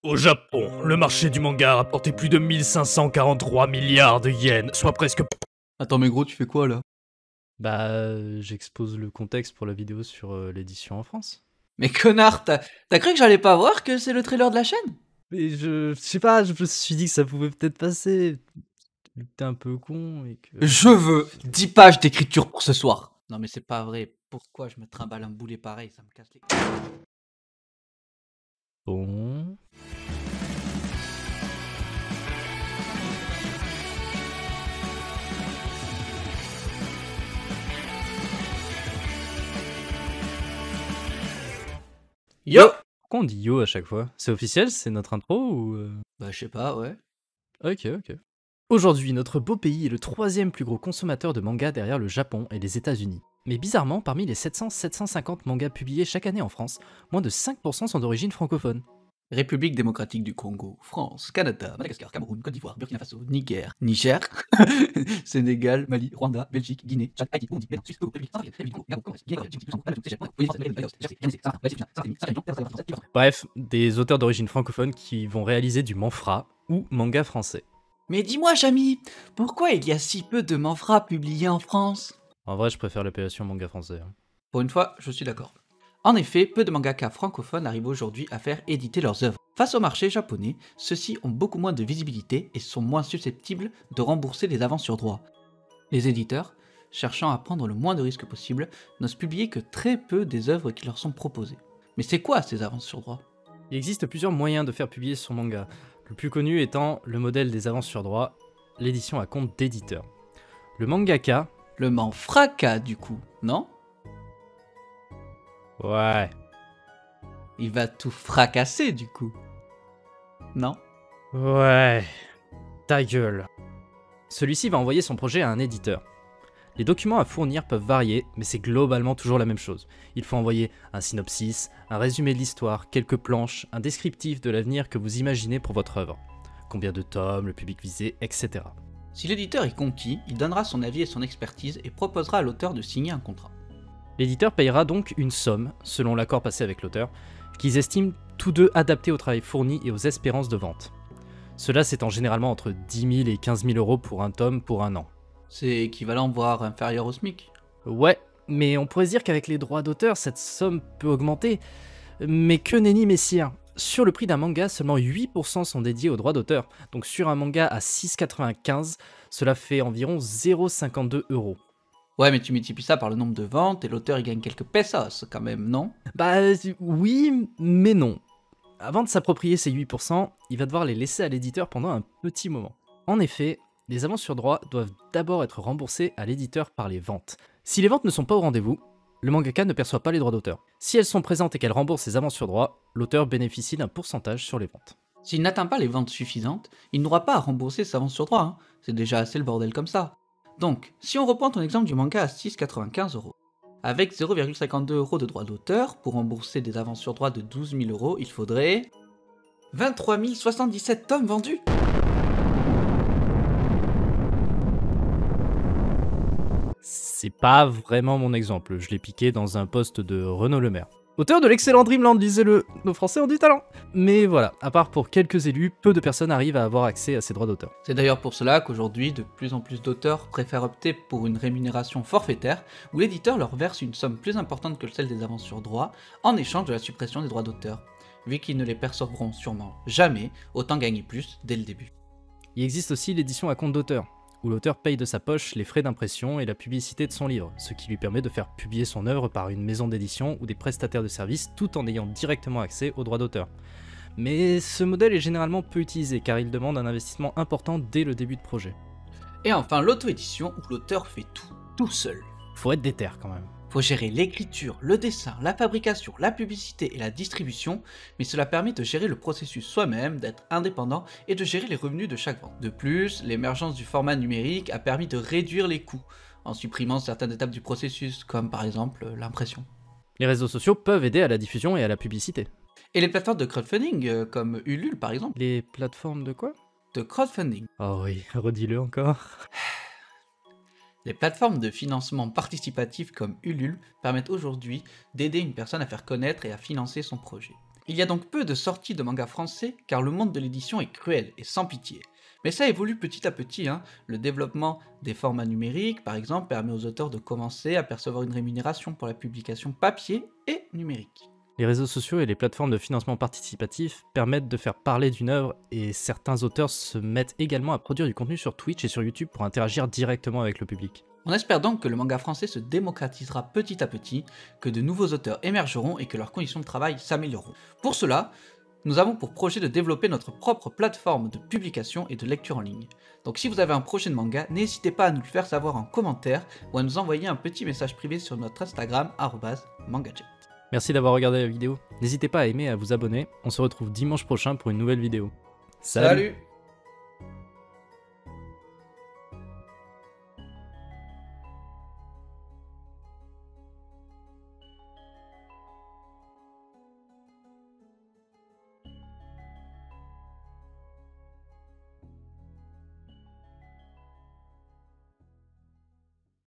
Au Japon, le marché du manga a rapporté plus de 1543 milliards de yens, soit presque... Attends, mais gros, tu fais quoi là? J'expose le contexte pour la vidéo sur l'édition en France. Mais connard, t'as cru que j'allais pas voir que c'est le trailer de la chaîne? Mais je sais pas, je me suis dit que ça pouvait peut-être passer. Vu que t'es un peu con et que... Je veux 10 pages d'écriture pour ce soir. Non mais c'est pas vrai. Pourquoi je me trimballe un boulet pareil? Ça me casse les... Bon... Yo! Pourquoi on dit yo à chaque fois? C'est officiel? C'est notre intro ou... Bah je sais pas, ouais. Ok. Aujourd'hui, notre beau pays est le 3e plus gros consommateur de mangas derrière le Japon et les États-Unis. Mais bizarrement, parmi les 700-750 mangas publiés chaque année en France, moins de 5% sont d'origine francophone. République démocratique du Congo, France, Canada, Madagascar, Cameroun, Côte d'Ivoire, Burkina Faso, Niger, Sénégal, Mali, Rwanda, Belgique, Guinée, Tchad, Haïti, Burundi, Bénin, Suisse, Togo, République centrafricaine, Gabon, Corée, Guinée, Djibouti, Bref, des auteurs d'origine francophone qui vont réaliser du manfra ou manga français. Mais dis-moi, Jamy, pourquoi il y a si peu de manfras publiés en France? En vrai, je préfère l'appellation manga français. Pour une fois, je suis d'accord. En effet, peu de mangaka francophones arrivent aujourd'hui à faire éditer leurs œuvres. Face au marché japonais, ceux-ci ont beaucoup moins de visibilité et sont moins susceptibles de rembourser les avances sur droit. Les éditeurs, cherchant à prendre le moins de risques possible, n'osent publier que très peu des œuvres qui leur sont proposées. Mais c'est quoi ces avances sur droit? Il existe plusieurs moyens de faire publier son manga, le plus connu étant le modèle des avances sur droit, l'édition à compte d'éditeur. Le mangaka... Le manfraka du coup, non? Ouais... Il va tout fracasser du coup. Non? Ouais... Ta gueule. Celui-ci va envoyer son projet à un éditeur. Les documents à fournir peuvent varier, mais c'est globalement toujours la même chose. Il faut envoyer un synopsis, un résumé de l'histoire, quelques planches, un descriptif de l'avenir que vous imaginez pour votre œuvre. Combien de tomes, le public visé, etc. Si l'éditeur est conquis, il donnera son avis et son expertise et proposera à l'auteur de signer un contrat. L'éditeur payera donc une somme, selon l'accord passé avec l'auteur, qu'ils estiment tous deux adaptés au travail fourni et aux espérances de vente. Cela s'étend généralement entre 10 000 et 15 000 euros pour un tome pour un an. C'est équivalent voire inférieur au SMIC. Ouais, mais on pourrait se dire qu'avec les droits d'auteur, cette somme peut augmenter. Mais que nenni messire. Sur le prix d'un manga, seulement 8% sont dédiés aux droits d'auteur. Donc sur un manga à 6,95, cela fait environ 0,52 euros. Ouais, mais tu multiplies ça par le nombre de ventes et l'auteur il gagne quelques pesos quand même, non? Bah oui, mais non. Avant de s'approprier ces 8%, il va devoir les laisser à l'éditeur pendant un petit moment. En effet, les avances sur droit doivent d'abord être remboursées à l'éditeur par les ventes. Si les ventes ne sont pas au rendez-vous, le mangaka ne perçoit pas les droits d'auteur. Si elles sont présentes et qu'elle rembourse ses avances sur droit, l'auteur bénéficie d'un pourcentage sur les ventes. S'il n'atteint pas les ventes suffisantes, il n'aura pas à rembourser ses avances sur droit, hein. C'est déjà assez le bordel comme ça. Donc, si on reprend ton exemple du manga à 6,95 euros, avec 0,52 euros de droits d'auteur, pour rembourser des avances sur droit de 12 000 euros, il faudrait 23 077 tomes vendus. C'est pas vraiment mon exemple, je l'ai piqué dans un post de Renaud Lemaire. Auteur de l'excellent Dreamland, lisez-le, nos Français ont du talent. Mais voilà, à part pour quelques élus, peu de personnes arrivent à avoir accès à ces droits d'auteur. C'est d'ailleurs pour cela qu'aujourd'hui, de plus en plus d'auteurs préfèrent opter pour une rémunération forfaitaire, où l'éditeur leur verse une somme plus importante que celle des avances sur droit, en échange de la suppression des droits d'auteur. Vu qu'ils ne les percevront sûrement jamais, autant gagner plus dès le début. Il existe aussi l'édition à compte d'auteur, où l'auteur paye de sa poche les frais d'impression et la publicité de son livre, ce qui lui permet de faire publier son œuvre par une maison d'édition ou des prestataires de services tout en ayant directement accès aux droits d'auteur. Mais ce modèle est généralement peu utilisé car il demande un investissement important dès le début de projet. Et enfin l'auto-édition où l'auteur fait tout seul. Faut être déter quand même. Faut gérer l'écriture, le dessin, la fabrication, la publicité et la distribution, mais cela permet de gérer le processus soi-même, d'être indépendant et de gérer les revenus de chaque vente. De plus, l'émergence du format numérique a permis de réduire les coûts, en supprimant certaines étapes du processus, comme par exemple l'impression. Les réseaux sociaux peuvent aider à la diffusion et à la publicité. Et les plateformes de crowdfunding, comme Ulule par exemple. Les plateformes de quoi? De crowdfunding. Oh oui, redis-le encore. Les plateformes de financement participatif comme Ulule permettent aujourd'hui d'aider une personne à faire connaître et à financer son projet. Il y a donc peu de sorties de mangas français car le monde de l'édition est cruel et sans pitié. Mais ça évolue petit à petit, hein. Le développement des formats numériques, par exemple, permet aux auteurs de commencer à percevoir une rémunération pour la publication papier et numérique. Les réseaux sociaux et les plateformes de financement participatif permettent de faire parler d'une œuvre et certains auteurs se mettent également à produire du contenu sur Twitch et sur YouTube pour interagir directement avec le public. On espère donc que le manga français se démocratisera petit à petit, que de nouveaux auteurs émergeront et que leurs conditions de travail s'amélioreront. Pour cela, nous avons pour projet de développer notre propre plateforme de publication et de lecture en ligne. Donc si vous avez un projet de manga, n'hésitez pas à nous le faire savoir en commentaire ou à nous envoyer un petit message privé sur notre Instagram @mangajet. Merci d'avoir regardé la vidéo. N'hésitez pas à aimer et à vous abonner. On se retrouve dimanche prochain pour une nouvelle vidéo. Salut. Salut.